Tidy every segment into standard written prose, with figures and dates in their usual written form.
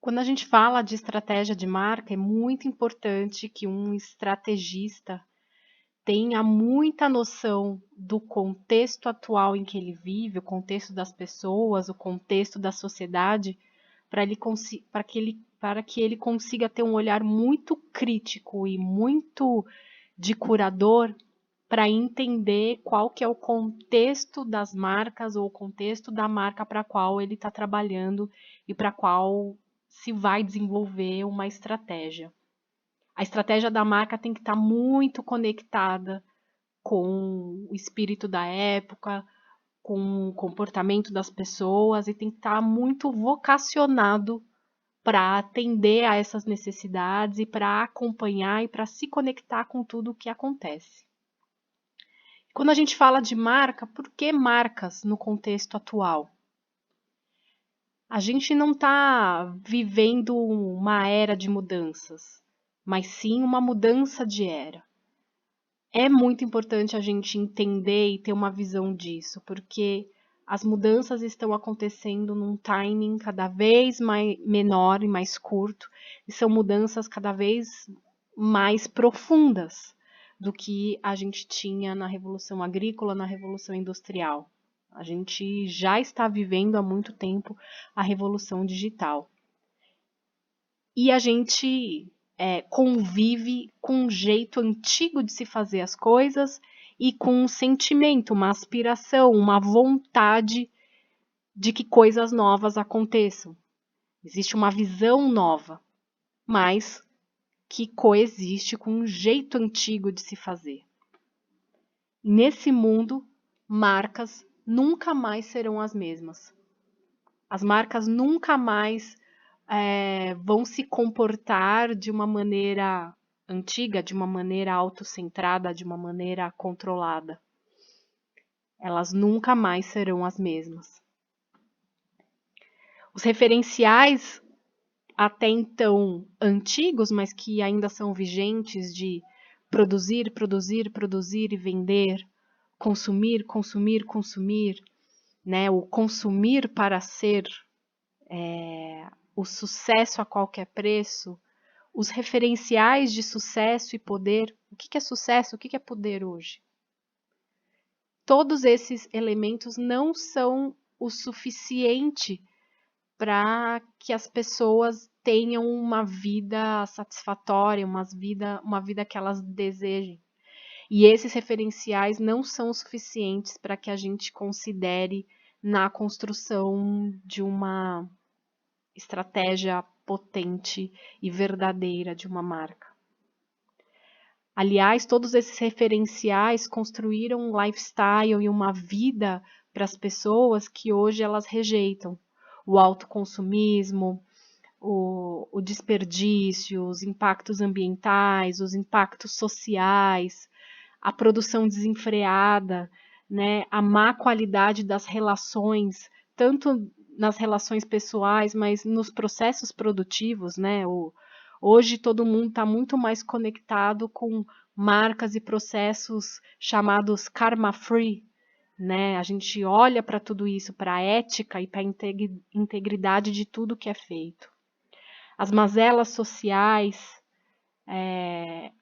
Quando a gente fala de estratégia de marca, é muito importante que um estrategista tenha muita noção do contexto atual em que ele vive, o contexto das pessoas, o contexto da sociedade, para que ele consiga ter um olhar muito crítico e muito de curador para entender qual que é o contexto das marcas ou o contexto da marca para a qual ele está trabalhando e para a qual se vai desenvolver uma estratégia. A estratégia da marca tem que estar muito conectada com o espírito da época, com o comportamento das pessoas e tem que estar muito vocacionado para atender a essas necessidades e para acompanhar e para se conectar com tudo o que acontece. Quando a gente fala de marca, por que marcas no contexto atual? A gente não está vivendo uma era de mudanças, mas sim uma mudança de era. É muito importante a gente entender e ter uma visão disso, porque as mudanças estão acontecendo num timing cada vez menor e mais curto, e são mudanças cada vez mais profundas do que a gente tinha na Revolução Agrícola, na Revolução Industrial. A gente já está vivendo há muito tempo a Revolução Digital. E a gente convive com um jeito antigo de se fazer as coisas e com um sentimento, uma aspiração, uma vontade de que coisas novas aconteçam. Existe uma visão nova, mas que coexiste com um jeito antigo de se fazer. Nesse mundo, marcas nunca mais serão as mesmas. As marcas nunca mais vão se comportar de uma maneira antiga, de uma maneira autocentrada, de uma maneira controlada. Elas nunca mais serão as mesmas. Os referenciais até então antigos, mas que ainda são vigentes de produzir, produzir, produzir e vender, consumir, consumir, consumir, né? O consumir para ser o sucesso a qualquer preço, os referenciais de sucesso e poder. O que é sucesso? O que é poder hoje? Todos esses elementos não são o suficiente para que as pessoas tenham uma vida satisfatória, uma vida que elas desejem. E esses referenciais não são suficientes para que a gente considere na construção de uma estratégia potente e verdadeira de uma marca. Aliás, todos esses referenciais construíram um lifestyle e uma vida para as pessoas que hoje elas rejeitam. O autoconsumismo, o desperdício, os impactos ambientais, os impactos sociais, a produção desenfreada, né, a má qualidade das relações, tanto nas relações pessoais, mas nos processos produtivos, né? Hoje todo mundo está muito mais conectado com marcas e processos chamados karma free, né? A gente olha para tudo isso, para a ética e para a integridade de tudo que é feito. As mazelas sociais,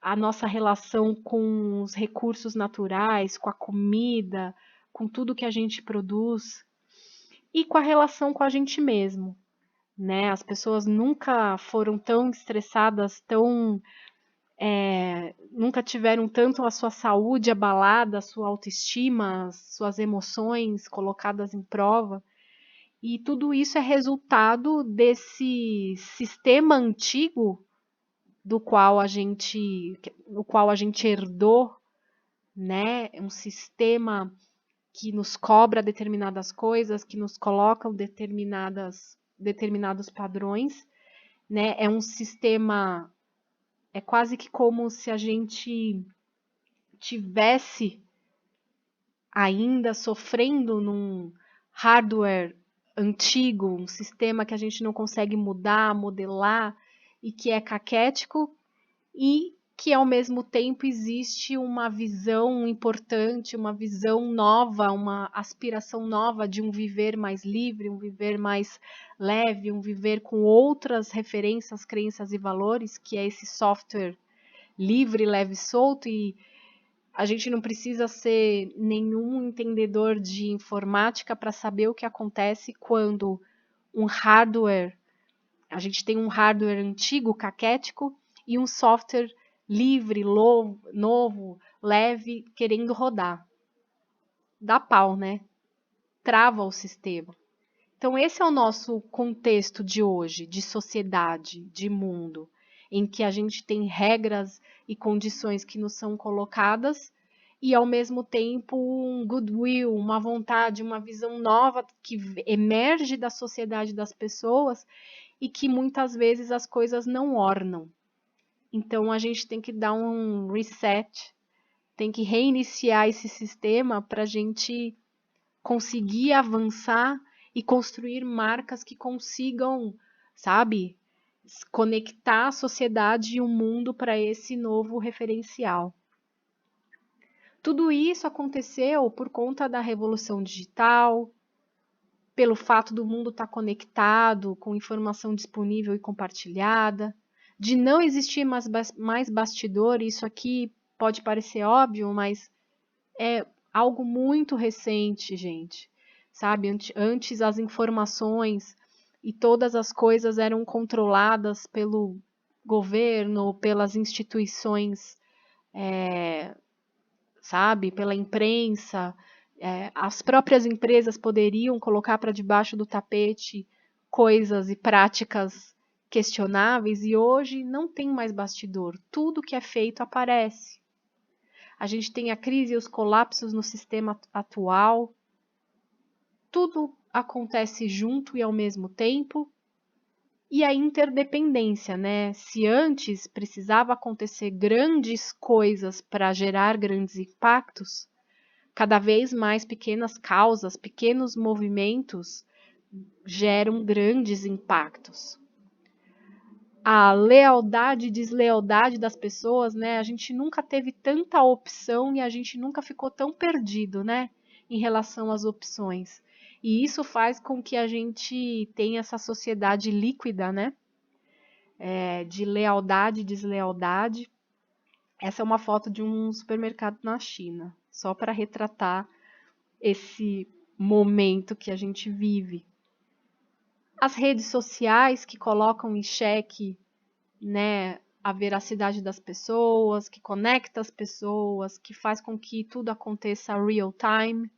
a nossa relação com os recursos naturais, com a comida, com tudo que a gente produz e com a relação com a gente mesmo, né? As pessoas nunca foram tão estressadas, nunca tiveram tanto a sua saúde abalada, a sua autoestima, suas emoções colocadas em prova. E tudo isso é resultado desse sistema antigo do qual a gente herdou, né? Um sistema que nos cobra determinadas coisas, que nos coloca determinados padrões, né? É um sistema, é quase que como se a gente tivesse ainda sofrendo num hardware antigo, um sistema que a gente não consegue mudar, modelar e que é caquético, e que ao mesmo tempo existe uma visão importante, uma visão nova, uma aspiração nova de um viver mais livre, um viver mais leve, um viver com outras referências, crenças e valores, que é esse software livre, leve e solto. E a gente não precisa ser nenhum entendedor de informática para saber o que acontece quando um hardware, a gente tem um hardware antigo, caquético, e um software livre, novo, leve, querendo rodar. Dá pau, né? Trava o sistema. Então, esse é o nosso contexto de hoje, de sociedade, de mundo, em que a gente tem regras e condições que nos são colocadas e, ao mesmo tempo, um goodwill, uma vontade, uma visão nova que emerge da sociedade das pessoas e que muitas vezes as coisas não ornam. Então, a gente tem que dar um reset, tem que reiniciar esse sistema para a gente conseguir avançar e construir marcas que consigam, sabe, conectar a sociedade e o mundo para esse novo referencial. Tudo isso aconteceu por conta da revolução digital, pelo fato do mundo estar conectado, com informação disponível e compartilhada, de não existir mais bastidor. Isso aqui pode parecer óbvio, mas é algo muito recente, gente. Sabe, antes as informações e todas as coisas eram controladas pelo governo, pelas instituições, sabe, pela imprensa. As próprias empresas poderiam colocar para debaixo do tapete coisas e práticas questionáveis, e hoje não tem mais bastidor. Tudo que é feito aparece. A gente tem a crise e os colapsos no sistema atual. Tudo acontece junto e ao mesmo tempo. E a interdependência, né? Se antes precisava acontecer grandes coisas para gerar grandes impactos, cada vez mais pequenas causas, pequenos movimentos geram grandes impactos. A lealdade e deslealdade das pessoas, né? A gente nunca teve tanta opção e a gente nunca ficou tão perdido, né? Em relação às opções. E isso faz com que a gente tenha essa sociedade líquida, né? De lealdade e deslealdade. Essa é uma foto de um supermercado na China, só para retratar esse momento que a gente vive. As redes sociais que colocam em xeque, né, a veracidade das pessoas, que conecta as pessoas, que faz com que tudo aconteça real time.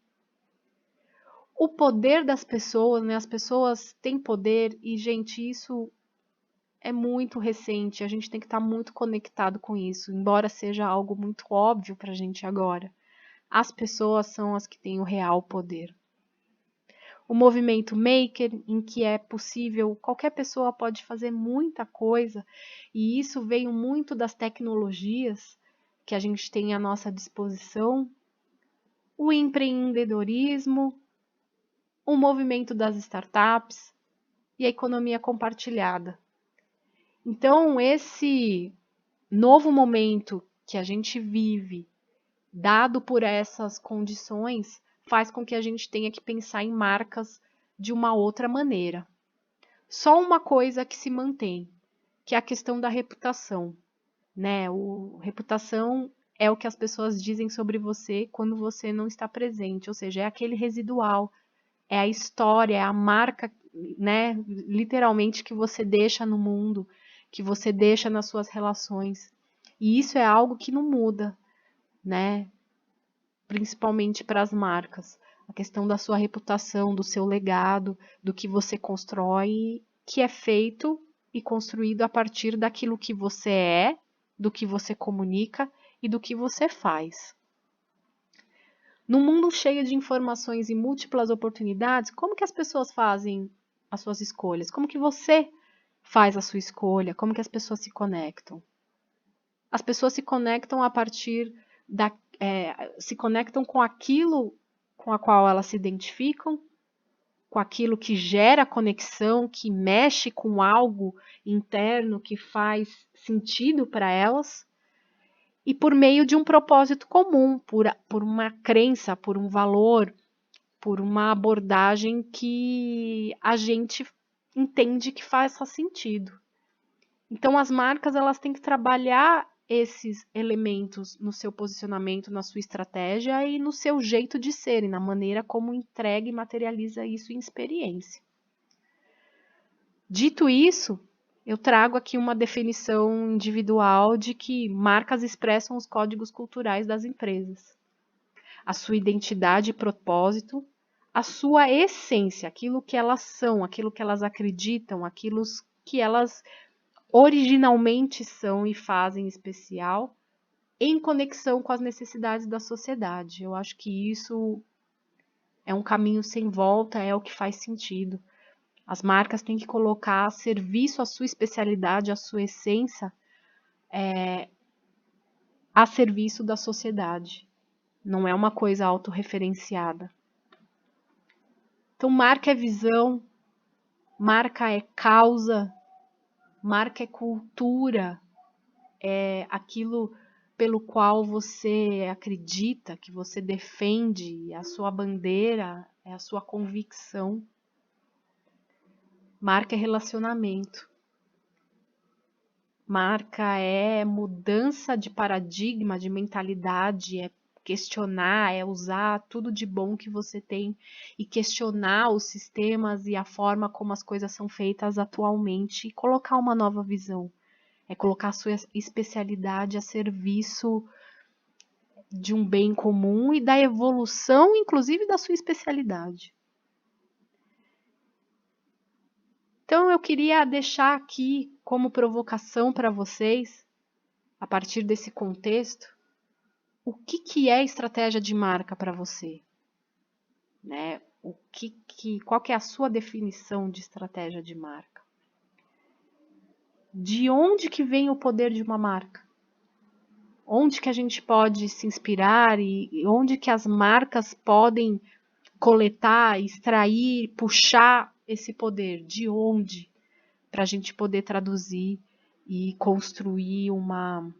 O poder das pessoas, né? As pessoas têm poder e, gente, isso é muito recente. A gente tem que estar muito conectado com isso, embora seja algo muito óbvio para a gente agora. As pessoas são as que têm o real poder. O movimento maker, em que é possível, qualquer pessoa pode fazer muita coisa, e isso veio muito das tecnologias que a gente tem à nossa disposição. O empreendedorismo, o movimento das startups e a economia compartilhada. Então, esse novo momento que a gente vive, dado por essas condições, faz com que a gente tenha que pensar em marcas de uma outra maneira. Só uma coisa que se mantém, que é a questão da reputação, né? Reputação é o que as pessoas dizem sobre você quando você não está presente, ou seja, é aquele residual, é a história, é a marca, né? Literalmente que você deixa no mundo, que você deixa nas suas relações. E isso é algo que não muda, né? Principalmente para as marcas. A questão da sua reputação, do seu legado, do que você constrói, que é feito e construído a partir daquilo que você é, do que você comunica e do que você faz. Num mundo cheio de informações e múltiplas oportunidades, como que as pessoas fazem as suas escolhas? Como que você faz a sua escolha? Como que as pessoas se conectam? As pessoas se conectam a partir se conectam com aquilo com a qual elas se identificam, com aquilo que gera conexão, que mexe com algo interno, que faz sentido para elas, e por meio de um propósito comum, por uma crença, por um valor, por uma abordagem que a gente entende que faz sentido. Então, as marcas elas têm que trabalhar esses elementos no seu posicionamento, na sua estratégia e no seu jeito de ser, e na maneira como entrega e materializa isso em experiência. Dito isso, eu trago aqui uma definição individual de que marcas expressam os códigos culturais das empresas, a sua identidade e propósito, a sua essência, aquilo que elas são, aquilo que elas acreditam, aquilo que elas originalmente são e fazem especial, em conexão com as necessidades da sociedade. Eu acho que isso é um caminho sem volta, é o que faz sentido. As marcas têm que colocar a serviço a sua especialidade, a sua essência, a serviço da sociedade. Não é uma coisa autorreferenciada. Então, marca é visão, marca é causa, marca é cultura, é aquilo pelo qual você acredita, que você defende, a sua bandeira, é a sua convicção. Marca é relacionamento. Marca é mudança de paradigma, de mentalidade, é questionar, é usar tudo de bom que você tem e questionar os sistemas e a forma como as coisas são feitas atualmente e colocar uma nova visão. É colocar a sua especialidade a serviço de um bem comum e da evolução, inclusive, da sua especialidade. Então, eu queria deixar aqui como provocação para vocês, a partir desse contexto, o que é estratégia de marca para você? Né? Qual que é a sua definição de estratégia de marca? De onde que vem o poder de uma marca? Onde que a gente pode se inspirar e onde que as marcas podem coletar, extrair, puxar esse poder? De onde? Para a gente poder traduzir e construir uma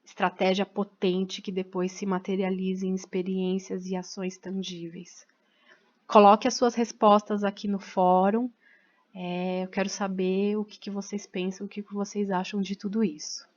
estratégia potente que depois se materialize em experiências e ações tangíveis. Coloque as suas respostas aqui no fórum. Eu quero saber o que vocês pensam, o que vocês acham de tudo isso.